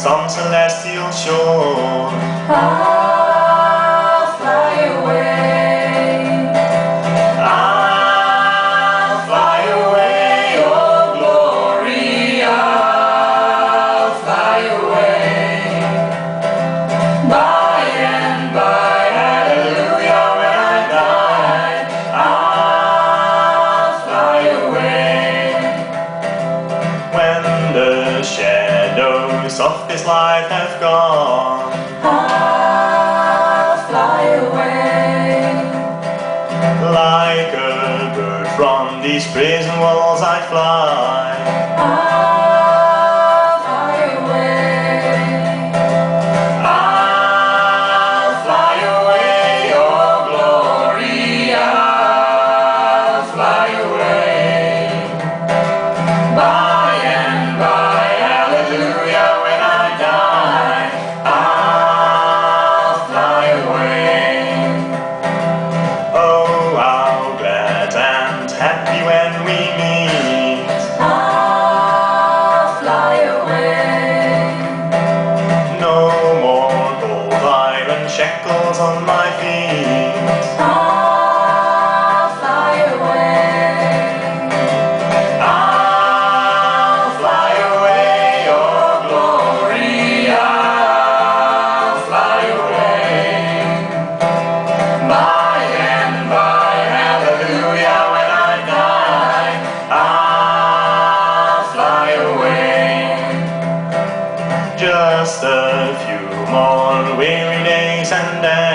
some celestial shore. I'll fly away. I'll fly away, oh glory, I'll fly away. By and by, hallelujah, when I die, I'll fly away. when the shadows of this life have gone. I'll fly away. Like a bird from these prison walls I fly. I'll fly away. I'll fly away, oh glory, I'll fly away. By and by, hallelujah, when I die, I'll fly away. oh how glad and happy when we meet. I'll fly away. No more gold iron shackles on my feet. I'll fly away. I'll fly away, oh Glory, I'll fly away. By and by, hallelujah, when I die, I'll fly away. just a few more weary days and then